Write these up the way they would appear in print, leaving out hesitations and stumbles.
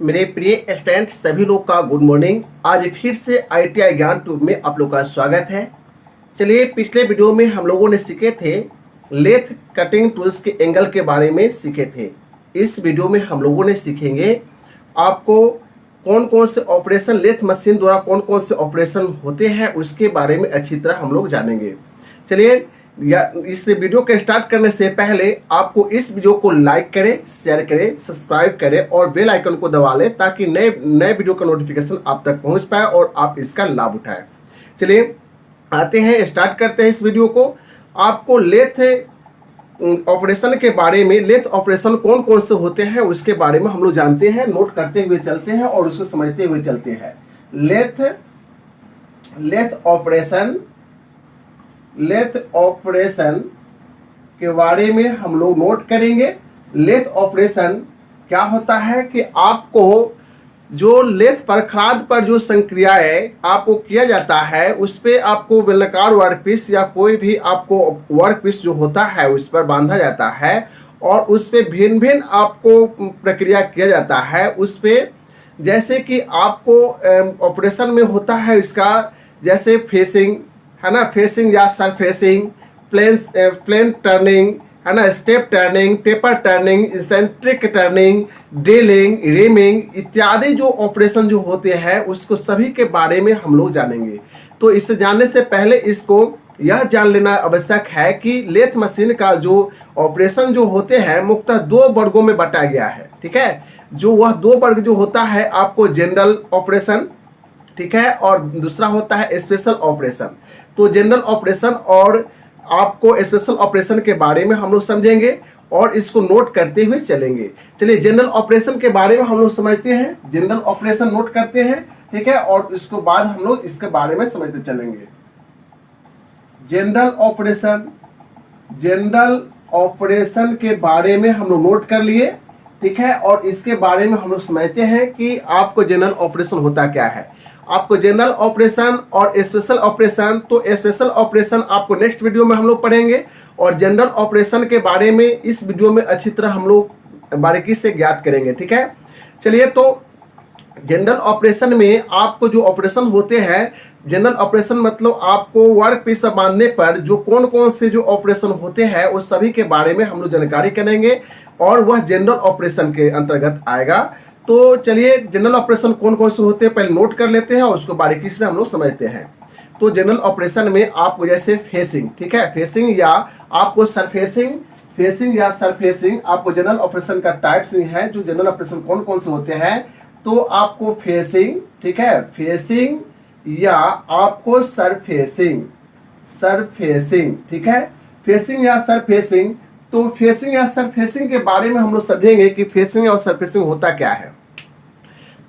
मेरे प्रिय स्टूडेंट सभी लोग का गुड मॉर्निंग। आज फिर से ITI ज्ञान ट्यूब में आप लोग का स्वागत है। चलिए, पिछले वीडियो में हम लोगों ने सीखे थे लेथ कटिंग टूल्स के एंगल के बारे में सीखे थे। इस वीडियो में हम लोगों ने सीखेंगे आपको कौन कौन से ऑपरेशन लेथ मशीन द्वारा कौन कौन से ऑपरेशन होते हैं उसके बारे में अच्छी तरह हम लोग जानेंगे। चलिए, इस वीडियो के स्टार्ट करने से पहले आपको इस वीडियो को लाइक करें, शेयर करें, सब्सक्राइब करें और बेल आइकन को दबा लें ताकि नए वीडियो का नोटिफिकेशन आप तक पहुंच पाए और आप इसका लाभ उठाएं। चलिए आते हैं, स्टार्ट करते हैं इस वीडियो को। आपको लेथ ऑपरेशन के बारे में, लेथ ऑपरेशन कौन कौन से होते हैं उसके बारे में हम लोग जानते हैं, नोट करते हुए चलते हैं और उसको समझते हुए चलते हैं। लेथ ऑपरेशन के बारे में हम लोग नोट करेंगे। लेथ ऑपरेशन क्या होता है कि आपको जो लेथ पर खराद पर जो संक्रियाएं आपको किया जाता है उस पे आपको बेलनाकार वर्कपीस या कोई भी आपको वर्कपीस जो होता है उस पर बांधा जाता है और उस पे भिन्न भिन्न आपको प्रक्रिया किया जाता है। उस पे जैसे कि आपको ऑपरेशन में होता है इसका, जैसे फेसिंग है ना, फेसिंग या सरफेसिंग, प्लेन टर्निंग है ना, step turning, taper turning, eccentric turning, drilling, rhyming इत्यादि जो ऑपरेशन जो होते हैं उसको सभी के बारे में हम लोग जानेंगे। तो इसे जानने से पहले इसको यह जान लेना आवश्यक है कि लेथ मशीन का जो ऑपरेशन जो होते हैं मुख्यतः दो वर्गों में बांटा गया है। ठीक है, जो वह दो वर्ग जो होता है आपको जनरल ऑपरेशन, ठीक है, और दूसरा होता है स्पेशल ऑपरेशन। तो जनरल ऑपरेशन और आपको स्पेशल ऑपरेशन के बारे में हम लोग समझेंगे और इसको नोट करते हुए चलेंगे। चलिए, जनरल ऑपरेशन के बारे में हम लोग समझते हैं, जनरल ऑपरेशन नोट करते हैं, ठीक है, और इसको बाद हम लोग इसके बारे में समझते चलेंगे। जनरल ऑपरेशन के बारे में हम लोग नोट कर लिए, ठीक है, और इसके बारे में हम लोग समझते हैं कि आपको जनरल ऑपरेशन होता क्या है। आपको जनरल ऑपरेशन और स्पेशल ऑपरेशन, तो स्पेशल ऑपरेशन आपको नेक्स्ट वीडियो में हम लोग पढ़ेंगे और जनरल ऑपरेशन के बारे में इस वीडियो में अच्छी तरह हम लोग बारीकी से ज्ञात करेंगे। ठीक है, चलिए, तो जनरल ऑपरेशन में आपको जो ऑपरेशन होते हैं, जनरल ऑपरेशन मतलब आपको वर्क पीस बांधने पर जो कौन कौन से जो ऑपरेशन होते हैं उस सभी के बारे में हम लोग जानकारी करेंगे और वह जनरल ऑपरेशन के अंतर्गत आएगा। तो चलिए, जनरल ऑपरेशन कौन कौन से होते हैं पहले नोट कर लेते हैं और उसको बारीकी से हम लोग समझते हैं। तो जनरल ऑपरेशन में आपको जैसे फेसिंग, ठीक है, फेसिंग या आपको फेसिंग या सरफेसिंग, आपको जनरल ऑपरेशन का टाइप्स है। जो जनरल ऑपरेशन कौन कौन से होते हैं, तो आपको फेसिंग, ठीक है, फेसिंग या आपको सरफेसिंग, ठीक है, फेसिंग या सरफेसिंग। तो फेसिंग या सरफेसिंग के बारे में हम लोग समझेंगे कि फेसिंग और सरफेसिंग होता क्या है।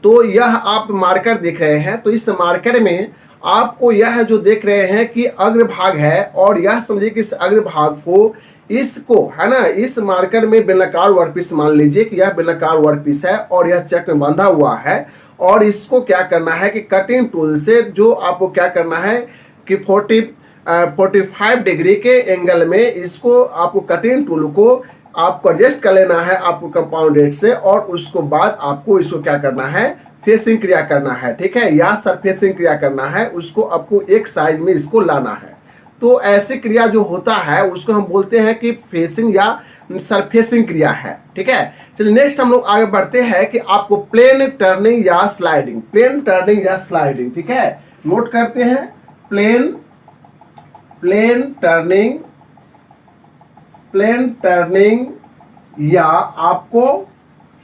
तो यह आप मार्कर देख रहे हैं, तो इस मार्कर में आपको यह जो देख रहे हैं कि अग्रभाग है और यह समझिए कि इस अग्रभाग को, इसको है ना, इस मार्कर में बेलनाकार वर्कपीस मान लीजिए कि यह बेलनाकार वर्कपीस है और यह चक में बांधा हुआ है और इसको क्या करना है कि कटिंग टूल से जो आपको क्या करना है कि 45 डिग्री के एंगल में इसको आपको कटिंग टूल को आपको एडजस्ट कर लेना है आपको कंपाउंड रेट से और उसको बाद आपको इसको क्या करना है, फेसिंग क्रिया करना है, ठीक है, या सरफेसिंग क्रिया करना है, उसको आपको एक साइज में इसको लाना है। तो ऐसी क्रिया जो होता है उसको हम बोलते हैं कि फेसिंग या सरफेसिंग क्रिया है। ठीक है, चलिए नेक्स्ट हम लोग आगे बढ़ते हैं कि आपको प्लेन टर्निंग या स्लाइडिंग, ठीक है, नोट करते हैं प्लेन टर्निंग या आपको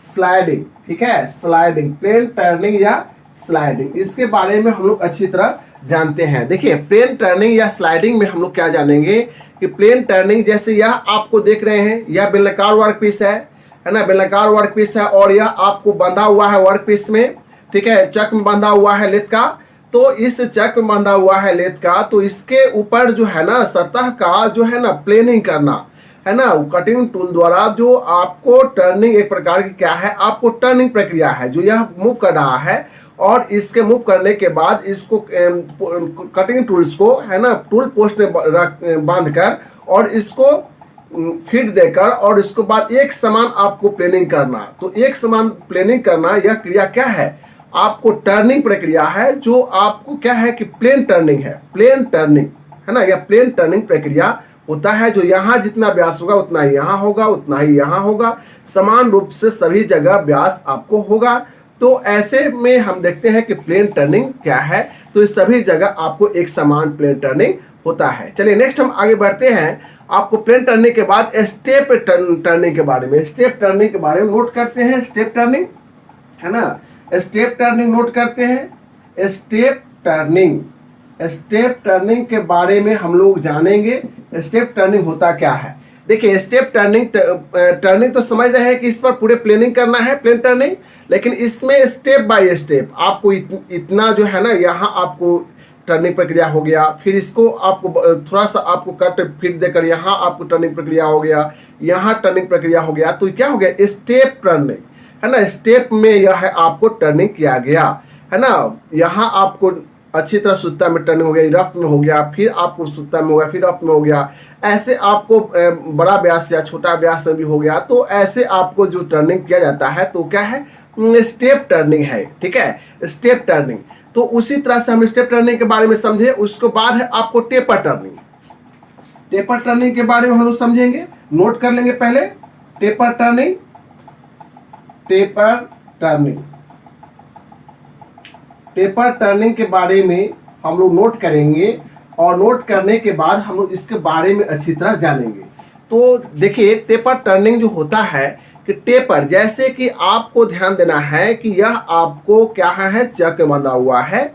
स्लाइडिंग, ठीक है, स्लाइडिंग, प्लेन टर्निंग या स्लाइडिंग, इसके बारे में हम लोग अच्छी तरह जानते हैं। देखिए, प्लेन टर्निंग या स्लाइडिंग में हम लोग क्या जानेंगे कि प्लेन टर्निंग, जैसे यह आपको देख रहे हैं, यह बेलनाकार वर्कपीस है ना, बेलनाकार वर्कपीस है और यह आपको बंधा हुआ है वर्कपीस में, ठीक है, चक में बंधा हुआ है लेथ का। तो इस चक में बंधा हुआ है लेथ का, तो इसके ऊपर जो है ना सतह का जो है ना प्लेनिंग करना है ना, कटिंग टूल द्वारा जो आपको टर्निंग, एक प्रकार की क्या है, आपको टर्निंग प्रक्रिया है जो यह मूव कर रहा है और इसके मूव करने के बाद इसको कटिंग टूल्स को है ना टूल पोस्ट में बांध कर और इसको फीड देकर और उसके बाद एक समान आपको प्लेनिंग करना। तो एक समान प्लेनिंग करना यह क्रिया क्या है, आपको टर्निंग प्रक्रिया है, जो आपको क्या है कि प्लेन टर्निंग है, प्लेन टर्निंग है ना। यह प्लेन टर्निंग प्रक्रिया होता है, जो यहाँ जितना व्यास होगा उतना ही यहाँ होगा, उतना ही यहाँ होगा, समान रूप से सभी जगह व्यास आपको होगा। तो ऐसे में हम देखते हैं कि प्लेन टर्निंग क्या है, तो इस सभी जगह आपको एक समान प्लेन टर्निंग होता है। चलिए नेक्स्ट हम आगे बढ़ते हैं। आपको प्लेन टर्निंग के बाद स्टेप टर्निंग के बारे में, स्टेप टर्निंग के बारे में नोट करते हैं। स्टेप टर्निंग है ना, स्टेप टर्निंग नोट करते हैं। स्टेप टर्निंग, स्टेप टर्निंग के बारे में हम लोग जानेंगे। स्टेप टर्निंग होता क्या है। देखिए स्टेप टर्निंग तो समझ रहे हैं कि इस पर पूरे प्लानिंग करना है, प्लेन टर्निंग, लेकिन इसमें स्टेप बाय स्टेप आपको इतना जो है ना, यहाँ आपको टर्निंग प्रक्रिया हो गया, फिर इसको आपको थोड़ा सा आपको कट फिट देकर यहाँ आपको टर्निंग प्रक्रिया हो गया, यहाँ टर्निंग प्रक्रिया हो गया। तो क्या हो गया, स्टेप टर्निंग है ना। स्टेप में यह है आपको टर्निंग किया गया है ना। यहाँ आपको अच्छी तरह सुत्ता में टर्निंग हो गया, रफ्त में हो गया, फिर आपको सुत्ता में हो गया, फिर रफ्त में हो गया। ऐसे आपको बड़ा व्यास या छोटा व्यास में भी हो गया। तो ऐसे आपको जो टर्निंग किया जाता है तो क्या है, स्टेप टर्निंग है। ठीक है, स्टेप टर्निंग। तो उसी तरह से हम स्टेप टर्निंग के बारे में समझे। उसके बाद है आपको टेपर टर्निंग। टेपर टर्निंग के बारे में हम लोग समझेंगे, नोट कर लेंगे पहले। Taper turning, taper turning, taper turning के बारे में हम लोग नोट करेंगे, और नोट करने के बाद हम लोग इसके बारे में अच्छी तरह जानेंगे। तो देखिए टेपर टर्निंग जो होता है कि टेपर, जैसे कि आपको ध्यान देना है कि यह आपको क्या है, चक्र बंधा हुआ है,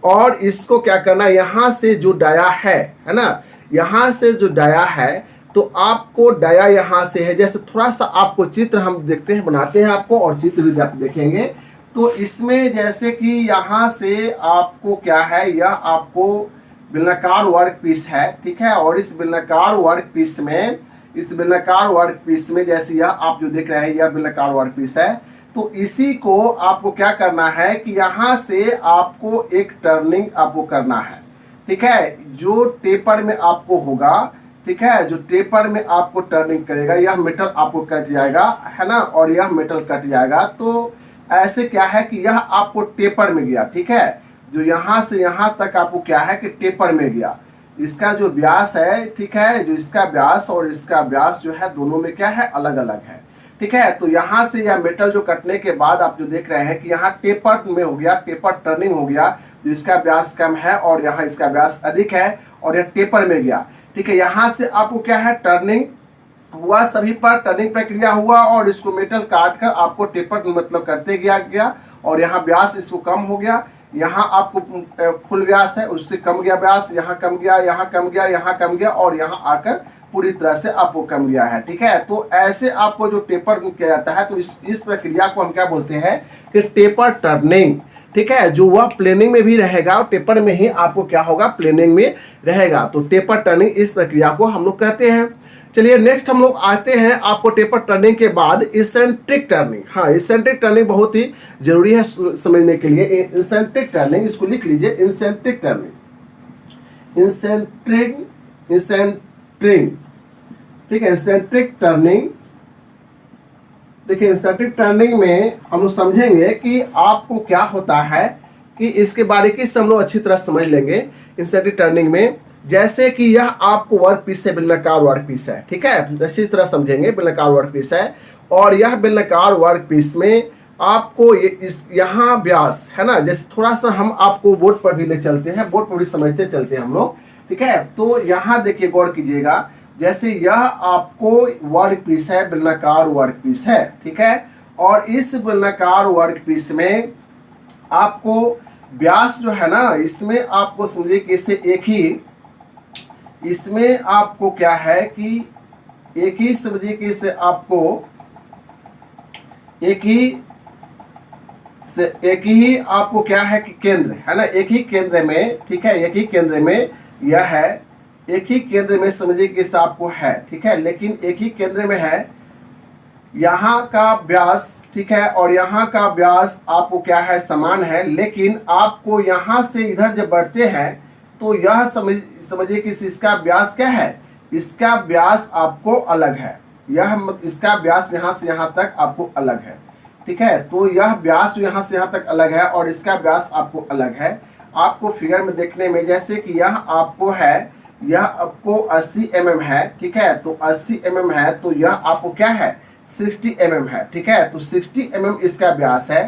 और इसको क्या करना, यहाँ से जो डाया है ना, यहाँ से जो डाया है, तो आपको डाया यहाँ से है। जैसे थोड़ा सा आपको चित्र हम देखते हैं, बनाते हैं आपको, और चित्र भी आप देखेंगे। तो इसमें जैसे कि यहाँ से आपको क्या है, यह आपको बेलनाकार वर्क पीस है। ठीक है, और इस बेलनाकार वर्क पीस में, इस बेलनाकार वर्क पीस में जैसे यह आप जो देख रहे हैं, यह बेलनाकार वर्क पीस है। तो इसी को आपको क्या करना है कि यहाँ से आपको एक टर्निंग आपको करना है। ठीक है, जो टेपर में आपको होगा, ठीक है, जो टेपर में आपको टर्निंग करेगा, यह मेटल आपको कट जाएगा है ना, और यह मेटल कट जाएगा। तो ऐसे क्या है कि यह आपको टेपर में गया। ठीक है, जो यहाँ से यहाँ तक आपको क्या है कि टेपर में गया। इसका जो व्यास है, ठीक है, जो इसका व्यास और इसका व्यास जो है, दोनों में क्या है, अलग अलग है। ठीक है, तो यहाँ से यह मेटल जो कटने के बाद आप जो देख रहे हैं कि यहाँ टेपर में हो गया, टेपर टर्निंग हो गया, जो इसका व्यास कम है और यहाँ इसका व्यास अधिक है, और यह टेपर में गया। ठीक है, यहाँ से आपको क्या है, टर्निंग हुआ, सभी पर टर्निंग प्रक्रिया हुआ, और इसको मेटल काट कर आपको टेपर मतलब करते गया, और यहाँ व्यास इसको कम हो गया। यहाँ आपको फुल व्यास है, उससे कम गया व्यास, यहाँ कम गया, यहाँ कम गया, यहाँ कम गया, और यहाँ आकर पूरी तरह से आपको कम गया है। ठीक है, तो ऐसे आपको जो टेपर किया जाता है, तो इस प्रक्रिया को हम क्या बोलते हैं कि टेपर टर्निंग। ठीक है, जो वह प्लेनिंग में भी रहेगा और टेपर में ही आपको क्या होगा, प्लेनिंग में रहेगा। तो टेपर टर्निंग इस प्रक्रिया को हम लोग कहते हैं। चलिए नेक्स्ट हम लोग आते हैं आपको टेपर टर्निंग के बाद इसेंट्रिक टर्निंग। हाँ, इसेंट्रिक टर्निंग बहुत ही जरूरी है समझने के लिए। इसेंट्रिक टर्निंग, इसको लिख लीजिए, इसेंट्रिक टर्निंग, इसेंट्रिक, ठीक है, इसेंट्रिक टर्निंग। देखिए इसेंट्रिक टर्निंग में हम लोग समझेंगे कि आपको क्या होता है, कि इसके बारीकी से हम लोग अच्छी तरह समझ लेंगे। इसेंट्रिक टर्निंग में जैसे कि यह आपको वर्क पीस है, बेलनाकार वर्क पीस है। ठीक है, इसी तरह समझेंगे, बेलनाकार वर्क पीस है, और यह बेलनाकार वर्क पीस में आपको यहाँ व्यास है ना, जैसे थोड़ा सा हम आपको बोर्ड पर भी ले चलते हैं, बोर्ड पर भी समझते चलते हैं हम लोग। ठीक है, तो यहाँ देखिए गौर कीजिएगा, जैसे यह आपको वर्क पीस है, बेलनाकार वर्क पीस है। ठीक है, और इस बेलनाकार वर्क पीस में आपको व्यास जो है ना, इसमें आपको समझिए कि इसे एक ही, इसमें आपको क्या है कि एक ही समझिए कि इसे आपको एक ही आपको क्या है कि केंद्र है ना, एक ही केंद्र में। ठीक है, एक ही केंद्र में यह है, एक ही केंद्र में समझिए कि इसे आपको है। ठीक है, लेकिन एक ही केंद्र में है, यहाँ का व्यास, ठीक है, और यहाँ का व्यास आपको क्या है, समान है, लेकिन आपको यहाँ से इधर जब बढ़ते हैं तो यह समझिए कि इसका व्यास क्या है, इसका व्यास आपको अलग है, इसका व्यास यहाँ से यहाँ तक आपको अलग है, ठीक है। तो यह व्यास यहाँ से यहाँ तक अलग है और इसका व्यास आपको अलग है। आपको फिगर में देखने में जैसे कि यह आपको है, यह आपको 80 mm है, ठीक है। तो 80 mm है तो यह आपको क्या है 60 mm है, ठीक है। तो 60 mm इसका व्यास है।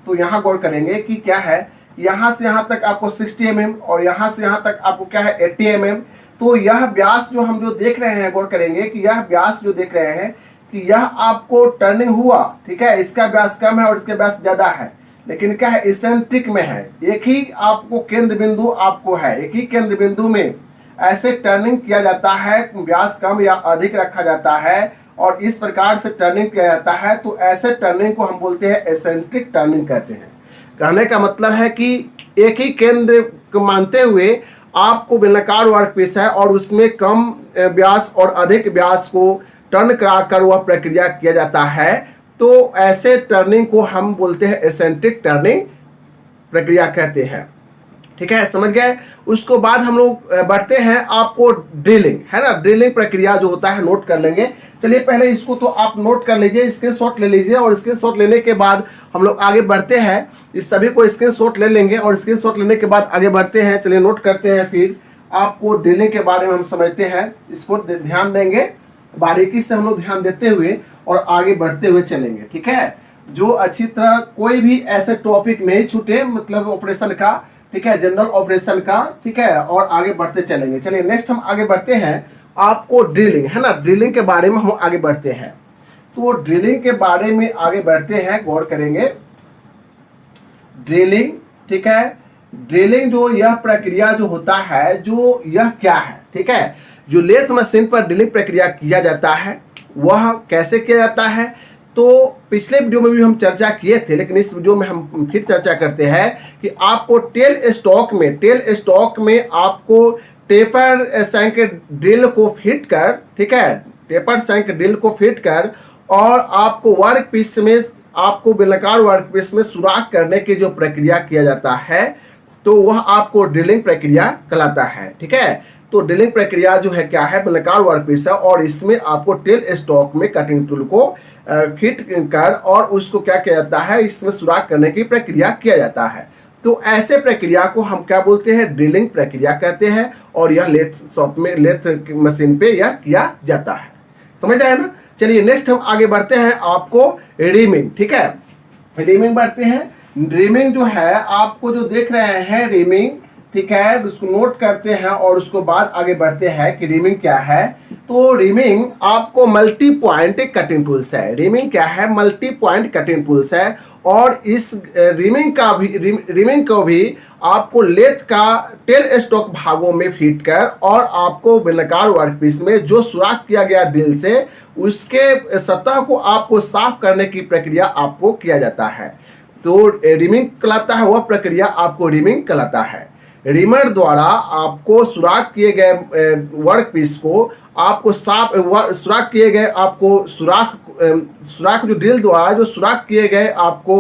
तो यहाँ गौर करेंगे कि क्या है, यहाँ से यहाँ तक आपको 60 mm और यहाँ से यहाँ तक आपको क्या है 80 mm। तो यह व्यास जो हम जो देख रहे हैं, गौर करेंगे कि यह व्यास जो देख रहे हैं कि यह आपको टर्निंग हुआ, ठीक है। इसका व्यास कम है और इसका व्यास ज्यादा है, लेकिन क्या है इसेंट्रिक में है। एक ही आपको केंद्र बिंदु आपको है, एक ही केंद्र बिंदु में ऐसे टर्निंग किया जाता है, व्यास कम या अधिक रखा जाता है और इस प्रकार से टर्निंग किया जाता है। तो ऐसे टर्निंग को हम बोलते हैं एसेंट्रिक टर्निंग कहते हैं। कहने का मतलब है कि एक ही केंद्र को मानते हुए आपको बेलनाकार वर्कपीस है और उसमें कम व्यास और अधिक व्यास को टर्न कराकर वह प्रक्रिया किया जाता है। तो ऐसे टर्निंग को हम बोलते हैं एसेंट्रिक टर्निंग प्रक्रिया कहते हैं, ठीक है, समझ गए। उसको बाद हम लोग बढ़ते हैं आपको ड्रिलिंग, है ना। ड्रिलिंग प्रक्रिया जो होता है नोट कर लेंगे। चलिए पहले इसको तो आप नोट कर लीजिए, स्क्रीनशॉट ले लीजिए और स्क्रीनशॉट लेने के बाद हम लोग आगे बढ़ते हैं। इस सभी को स्क्रीनशॉट ले लेंगे और स्क्रीनशॉट लेने के बाद आगे बढ़ते हैं। चलिए नोट करते हैं, फिर आपको ड्रिलिंग के बारे में हम समझते हैं। इसको ध्यान देंगे, बारीकी से हम लोग ध्यान देते हुए और आगे बढ़ते हुए चलेंगे, ठीक है। जो अच्छी तरह कोई भी ऐसे टॉपिक नहीं छूटे, मतलब ऑपरेशन का, ठीक है, जनरल ऑपरेशन का, ठीक है, और आगे बढ़ते चलेंगे। चलिए नेक्स्ट हम आगे बढ़ते हैं। आपको ड्रिलिंग, है ना, ड्रिलिंग के बारे में हम आगे बढ़ते हैं। तो ड्रिलिंग के बारे में आगे बढ़ते हैं, गौर करेंगे। ड्रिलिंग, ठीक है, ड्रिलिंग जो यह प्रक्रिया जो होता है, जो यह क्या है, ठीक है, जो लेथ मशीन पर ड्रिलिंग प्रक्रिया किया जाता है वह कैसे किया जाता है। तो पिछले वीडियो में भी हम चर्चा किए थे, लेकिन इस वीडियो में हम फिर चर्चा करते हैं कि आपको टेल स्टॉक में आपको टेपर सैंक ड्रिल को फिट कर, ठीक है, टेपर सैंक ड्रिल को फिट कर और आपको वर्क पीस में, आपको बेलनाकार वर्क पीस में सुराख करने की जो प्रक्रिया किया जाता है, तो वह आपको ड्रिलिंग प्रक्रिया कहलाता है, ठीक है। तो ड्रिलिंग प्रक्रिया जो है क्या है, बेलनाकार वर्कपीस है और इसमें आपको टेल स्टॉक में कटिंग टूल को फिट कर और उसको क्या किया जाता है, इसमें सुराख करने की प्रक्रिया किया जाता है। तो ऐसे प्रक्रिया को हम क्या बोलते हैं, ड्रिलिंग प्रक्रिया कहते हैं और यह लेथ मशीन पे यह किया जाता है। समझ आया ना। चलिए नेक्स्ट हम आगे बढ़ते हैं। आपको रिमिंग, ठीक है, रिमिंग बढ़ते हैं। रिमिंग जो है आपको जो देख रहे हैं रिमिंग, ठीक है, उसको नोट करते हैं और उसको बाद आगे बढ़ते हैं कि रिमिंग क्या है। तो रिमिंग आपको मल्टी पॉइंट कटिंग टूल्स है। रिमिंग क्या है, मल्टी पॉइंट कटिंग टूल्स है और इस रिमिंग को भी आपको लेथ का टेल स्टॉक भागों में फिट कर और आपको बेलनाकार वर्कपीस में जो सुराख किया गया ड्रिल से उसके सतह को आपको साफ करने की प्रक्रिया आपको किया जाता है। तो रिमिंग कहलाता है, वह प्रक्रिया आपको रिमिंग कहलाता है। रिमर द्वारा आपको सुराख किए गए वर्क पीस को आपको साफ, सुराख किए गए आपको सुराख जो ड्रिल द्वारा जो सुराख किए गए आपको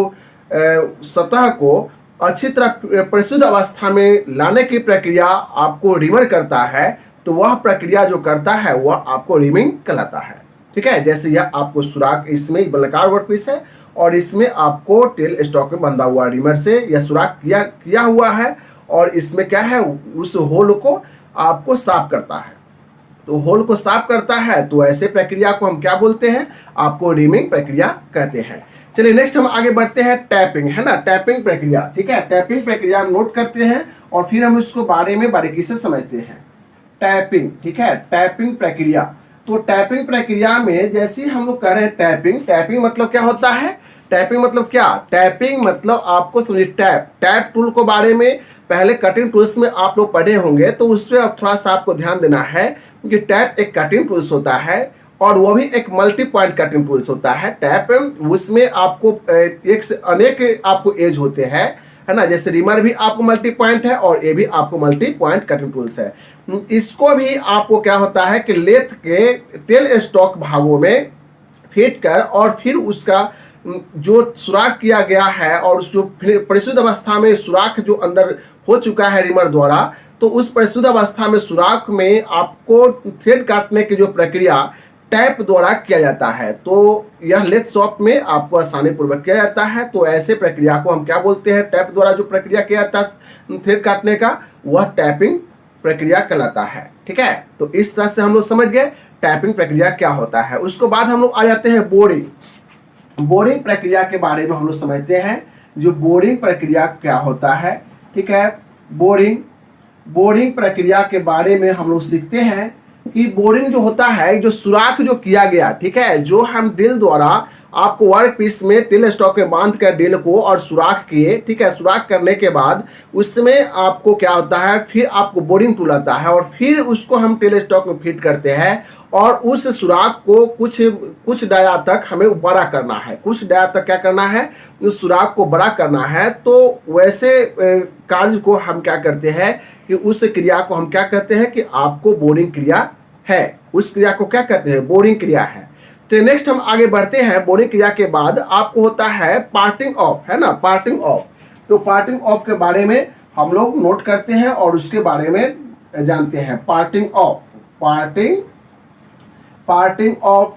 सतह को अच्छी तरह परिशुद्ध अवस्था में लाने की प्रक्रिया आपको रिमर करता है। तो वह प्रक्रिया जो करता है वह आपको रिमिंग कहलाता है, ठीक है। जैसे यह आपको सुराख, इसमें बेलनाकार वर्क पीस है और इसमें आपको टेल स्टॉक में बंधा हुआ रिमर से यह सुराख किया हुआ है और इसमें क्या है, उस होल को आपको साफ करता है। तो होल को साफ करता है, तो ऐसे प्रक्रिया को हम क्या बोलते हैं, आपको रिमिंग प्रक्रिया कहते हैं। चलिए नेक्स्ट हम आगे बढ़ते हैं। टैपिंग, है ना, टैपिंग प्रक्रिया, ठीक है। टैपिंग प्रक्रिया नोट करते हैं और फिर हम इसको बारे में बारीकी से समझते हैं। टैपिंग, ठीक है, टैपिंग प्रक्रिया। तो टैपिंग प्रक्रिया में जैसे हम लोग कह रहे हैं टैपिंग मतलब क्या होता है, टैपिंग मतलब क्या, टैपिंग मतलब आपको समझिए टैप टूल को बारे में पहले कटिंग टूल्स में आप लोग पढ़े होंगे, तो उस पर अब थोड़ा सा आपको ध्यान देना है कि टैप एक कटिंग टूल्स होता है और वो भी एक मल्टी पॉइंट कटिंग टूल्स होता है। टैप उसमें आपको एक से अनेक आपको एज होते हैं, है ना, जैसे रिमर भी आपको मल्टी पॉइंट है और ये भी आपको मल्टी पॉइंट कटिंग टूल्स है। इसको भी आपको क्या होता है कि लेथ के टेल स्टॉक भागों में फिट कर और फिर उसका जो सुराख किया गया है और जो परिशुद्ध अवस्था में सुराख जो अंदर हो चुका है रिमर द्वारा, तो उस परिशुद्ध अवस्था में सुराख में आपको थ्रेड काटने की जो प्रक्रिया टैप द्वारा किया जाता है, तो यह लेथ शॉप में आपको आसानी पूर्वक किया जाता है। तो ऐसे प्रक्रिया को हम क्या बोलते हैं? टैप द्वारा जो प्रक्रिया किया जाता है थ्रेड काटने का, वह टैपिंग प्रक्रिया कहलाता है। ठीक है, तो इस तरह से हम लोग समझ गए टैपिंग प्रक्रिया क्या होता है। उसके बाद हम लोग आ जाते हैं बोरिंग। बोरिंग प्रक्रिया के बारे में हम लोग समझते हैं, जो बोरिंग प्रक्रिया क्या होता है। ठीक है, बोरिंग प्रक्रिया के बारे में हम लोग सीखते हैं कि बोरिंग जो होता है, जो सुराख जो किया गया, ठीक है, जो हम ड्रिल द्वारा आपको वर्क पीस में टेल स्टॉक में बांध कर ड्रिल को और सुराख किए, ठीक है, सुराख करने के बाद उसमें आपको क्या होता है, फिर आपको बोरिंग टूल आता है और फिर उसको हम टेल स्टॉक में फिट करते हैं और उस सुराख को कुछ डाया तक हमें बड़ा करना है, कुछ डाया तक क्या करना है, उस सुराख को बड़ा करना है। तो वैसे कार्य को हम क्या करते हैं कि उस क्रिया को हम क्या कहते हैं कि आपको बोरिंग क्रिया है, उस क्रिया को क्या कहते हैं? बोरिंग क्रिया है। तो नेक्स्ट हम आगे बढ़ते हैं। बोरिंग क्रिया के बाद आपको होता है पार्टिंग ऑफ, है ना, पार्टिंग ऑफ। तो पार्टिंग ऑफ के बारे में हम लोग नोट करते हैं और उसके बारे में जानते हैं। पार्टिंग ऑफ, पार्टिंग ऑफ,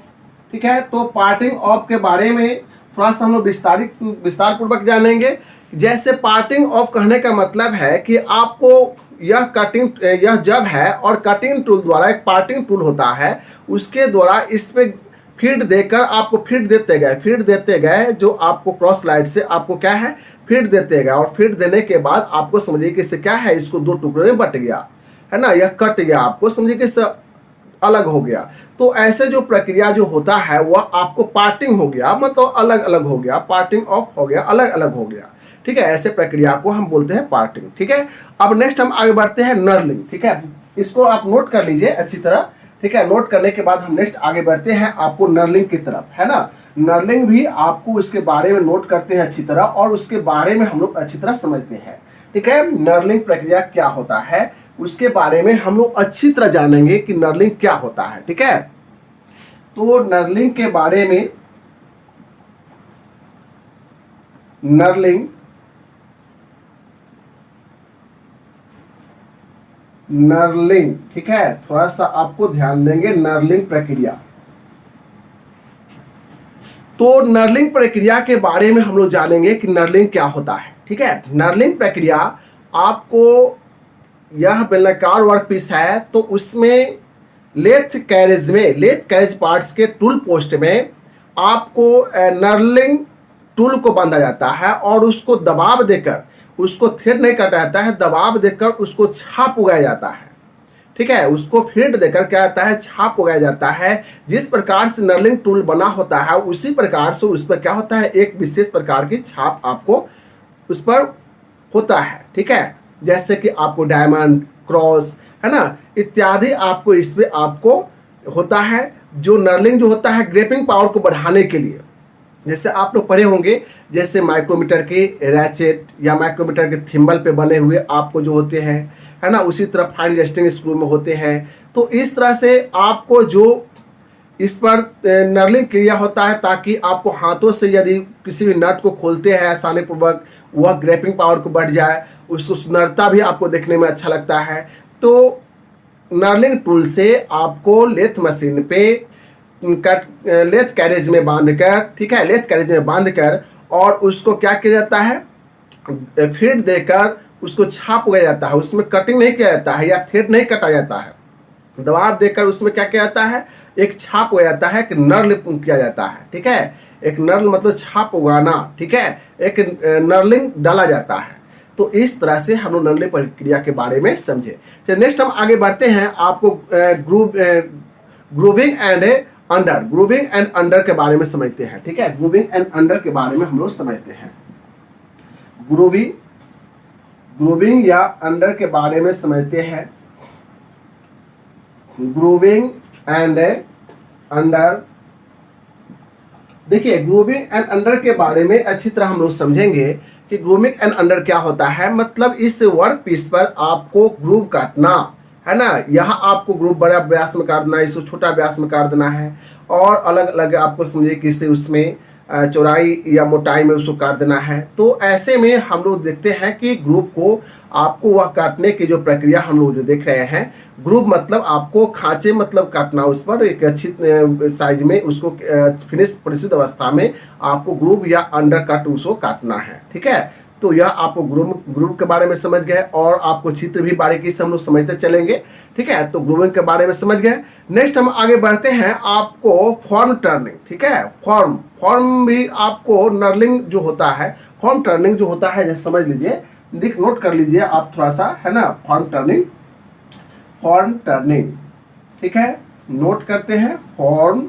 ठीक है। तो पार्टिंग ऑफ के बारे में थोड़ा सा हम लोग विस्तार पूर्वक जानेंगे। जैसे पार्टिंग ऑफ कहने का मतलब है कि आपको यह जब है और कटिंग टूल द्वारा, एक पार्टिंग टूल होता है, उसके द्वारा इस पे फीड देकर आपको फीड देते गए जो आपको क्रॉस लाइट से आपको क्या है, फीड देते गए और फीड देने के बाद आपको समझिए कि इससे क्या है, इसको दो टुकड़ों में बट गया, है ना, यह कट गया, आपको समझिए कि इससे अलग हो गया। तो ऐसे जो प्रक्रिया जो होता है वह आपको पार्टिंग हो गया, मतलब अलग अलग हो गया, पार्टिंग ऑफ हो गया, अलग अलग हो गया। ठीक है, ऐसे प्रक्रिया को हम बोलते हैं पार्टिंग। ठीक है, अब नेक्स्ट हम आगे बढ़ते हैं नर्लिंग। ठीक है, इसको आप नोट कर लीजिए अच्छी तरह। ठीक है, नोट करने के बाद हम नेक्स्ट आगे बढ़ते हैं आपको नर्लिंग की तरफ, है ना। नर्लिंग भी आपको उसके बारे में नोट करते हैं अच्छी तरह और उसके बारे में हम लोग अच्छी तरह समझते हैं। ठीक है, नर्लिंग प्रक्रिया क्या होता है उसके बारे में हम लोग अच्छी तरह जानेंगे कि नर्लिंग क्या होता है। ठीक है, तो नर्लिंग के बारे में, नर्लिंग, ठीक है, थोड़ा सा आपको ध्यान देंगे नर्लिंग प्रक्रिया। तो नर्लिंग प्रक्रिया के बारे में हम लोग जानेंगे कि नर्लिंग क्या होता है। ठीक है, नर्लिंग प्रक्रिया आपको, यह बेलनाकार वर्क पीस है तो उसमें लेथ कैरेज पार्ट्स के टूल पोस्ट में आपको नर्लिंग टूल को बांधा जाता है और उसको दबाव देकर, उसको थ्रेड नहीं काटा जाता है, दबाव देकर उसको छाप उगाया जाता है। ठीक है, उसको फीड देकर क्या आता है, छाप उगाया जाता है। जिस प्रकार से नर्लिंग टूल बना होता है उसी प्रकार से उस पर क्या होता है, एक विशेष प्रकार की छाप आपको उस पर होता है। ठीक है, जैसे कि आपको डायमंड, क्रॉस, है ना, इत्यादि आपको इस पे आपको होता है। जो नर्लिंग जो होता है ग्रेपिंग पावर को बढ़ाने के लिए, जैसे आप लोग पढ़े होंगे, जैसे माइक्रोमीटर के रैचेट या माइक्रोमीटर के थिम्बल पे बने हुए आपको जो होते हैं, है ना, उसी तरह फाइन रेस्टिंग स्क्रू में होते हैं। तो इस तरह से आपको जो इस पर नर्लिंग क्रिया होता है ताकि आपको हाथों से यदि किसी भी नट को खोलते हैं आसानी पूर्वक, वह ग्रेपिंग पावर को बढ़ जाए, उसको सुंदरता भी आपको देखने में अच्छा लगता है। तो नर्लिंग टूल से आपको लेथ मशीन पे लेथ कैरेज में बांधकर, ठीक है, लेथ कैरेज में बांधकर और उसको क्या किया जाता है, फीड देकर उसको छाप उगाया जाता है। उसमें कटिंग नहीं किया जाता है या थ्रेड नहीं कटा जाता है, दबाव देकर उसमें क्या किया जाता है, एक छाप उगाया जाता है, एक नर्ल किया जाता है। ठीक है, एक नर्ल मतलब छाप उगाना, ठीक है, एक नर्लिंग डाला जाता है। तो इस तरह से हम लोग नर्लिंग प्रक्रिया के बारे में समझे। चलिए नेक्स्ट हम आगे बढ़ते हैं, आपको ग्रूविंग एंड अंडर के बारे में समझते हैं। ठीक है, ग्रूविंग एंड अंडर के बारे में हम लोग समझते हैं। ग्रूविंग या अंडर के बारे में समझते हैं। ग्रूविंग एंड अंडर, देखिए ग्रूविंग एंड अंडर के बारे में अच्छी तरह हम लोग समझेंगे कि ग्रूविंग एंड अंडर क्या होता है। मतलब इस वर्क पीस पर आपको ग्रूव काटना है ना, यहाँ आपको ग्रूव बड़ा व्यास में काट देना है, इसको छोटा व्यास में काट देना है और अलग अलग आपको समझिए कि इससे उसमें चौड़ाई या मोटाई में उसको काट देना है। तो ऐसे में हम लोग देखते हैं कि ग्रुप को आपको वह काटने की जो प्रक्रिया हम लोग जो देख रहे हैं, ग्रुप मतलब आपको खांचे मतलब काटना, उस पर एक अच्छी साइज में उसको फिनिश परिशुद्ध अवस्था में आपको ग्रुप या अंडर कट उसको काटना है। ठीक है, तो यह आपको ग्रुप के बारे में समझ गए और आपको चित्र भी बारीकी से हम लोग समझते चलेंगे। ठीक है, तो ग्रुपिंग के बारे में समझ गए। नेक्स्ट हम आगे बढ़ते हैं, आपको फॉर्म टर्निंग। ठीक है, फॉर्म भी आपको नर्लिंग जो होता है, फॉर्म टर्निंग जो होता है, जैसे समझ लीजिए, नोट कर लीजिए आप थोड़ा सा, है ना। फॉर्म टर्निंग, ठीक है, नोट करते हैं। फॉर्म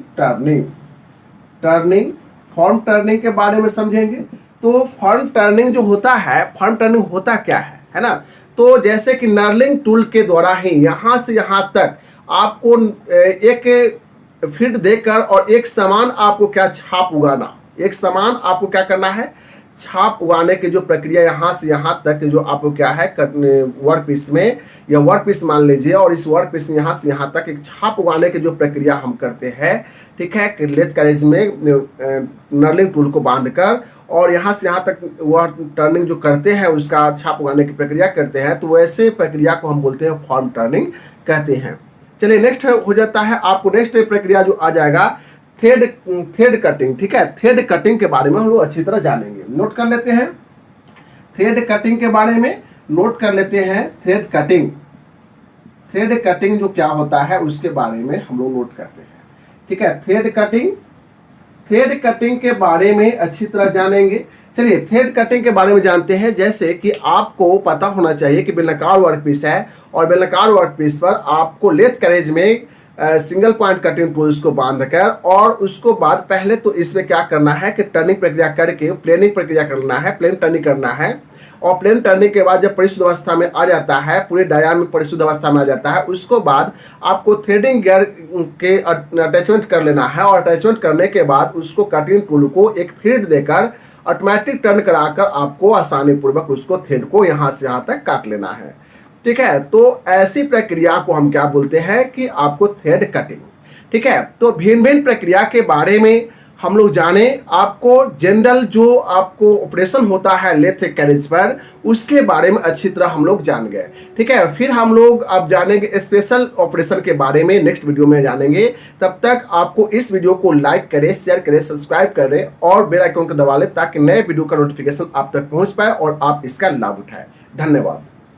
टर्निंग के बारे में समझेंगे। तो फॉर्म टर्निंग जो होता है, फॉर्म टर्निंग होता क्या है ना। तो जैसे कि नर्लिंग टूल के द्वारा ही यहाँ से यहाँ तक आपको एक फीड देकर और एक समान आपको क्या छाप उगाना, एक समान आपको क्या करना है, छाप उगाने की जो प्रक्रिया यहाँ से यहाँ तक जो आपको क्या है वर्क पीस में, या वर्क पीस मान लीजिए, और इस वर्क पीस में यहाँ से यहाँ तक एक छाप उगाने की जो प्रक्रिया हम करते हैं। ठीक है, लेथ कैरेज में नर्लिंग टूल को बांधकर और यहाँ से यहाँ तक वह टर्निंग जो करते हैं, उसका छाप उगाने की प्रक्रिया करते हैं, तो वैसे प्रक्रिया को हम बोलते हैं फॉर्म टर्निंग कहते हैं। चलिए नेक्स्ट हो जाता है, आपको नेक्स्ट प्रक्रिया जो आ जाएगा थ्रेड कटिंग। ठीक है, थ्रेड कटिंग के बारे में हम लोग अच्छी तरह जानेंगे। नोट कर लेते हैं थ्रेड कटिंग के बारे में, नोट कर लेते हैं थ्रेड कटिंग जो क्या होता है उसके बारे में हम लोग नोट करते हैं। ठीक है, थ्रेड कटिंग के बारे में अच्छी तरह जानेंगे। चलिए थ्रेड कटिंग के बारे में जानते हैं। जैसे कि आपको पता होना चाहिए कि बेलनाकार वर्क पीस है, और बेलनाकार वर्क पीस पर आपको लेथ कैरेज में सिंगल पॉइंट कटिंग टूल्स को बांधकर, और उसको बाद पहले तो इसमें क्या करना है कि टर्निंग प्रक्रिया करके प्लेनिंग प्रक्रिया करना है, प्लेन टर्निंग करना है। और प्लेन टर्निंग के बाद जब परिशुद्ध अवस्था में आ जाता है, पूरे डाया में परिशुद्ध अवस्था में आ जाता है, उसको बाद आपको थ्रेडिंग गियर के अटैचमेंट कर लेना है, और अटैचमेंट करने के बाद उसको कटिंग टूल को एक फीड देकर ऑटोमेटिक टर्न कराकर आपको आसानी पूर्वक उसको थ्रेड को यहाँ से यहाँ तक काट लेना है। ठीक है, तो ऐसी प्रक्रिया को हम क्या बोलते हैं कि आपको थ्रेड कटिंग। ठीक है, तो भिन्न भिन्न प्रक्रिया के बारे में हम लोग जाने। आपको जनरल जो आपको ऑपरेशन होता है लेथ कैरेज पर, उसके बारे में अच्छी तरह हम लोग जान गए। ठीक है, फिर हम लोग अब जानेंगे स्पेशल ऑपरेशन के बारे में, नेक्स्ट वीडियो में जानेंगे। तब तक आपको इस वीडियो को लाइक करें, शेयर करें, सब्सक्राइब करें और बेल आइकन को दबा लें, ताकि नए वीडियो का नोटिफिकेशन आप तक पहुंच पाए और आप इसका लाभ उठाएं। धन्यवाद।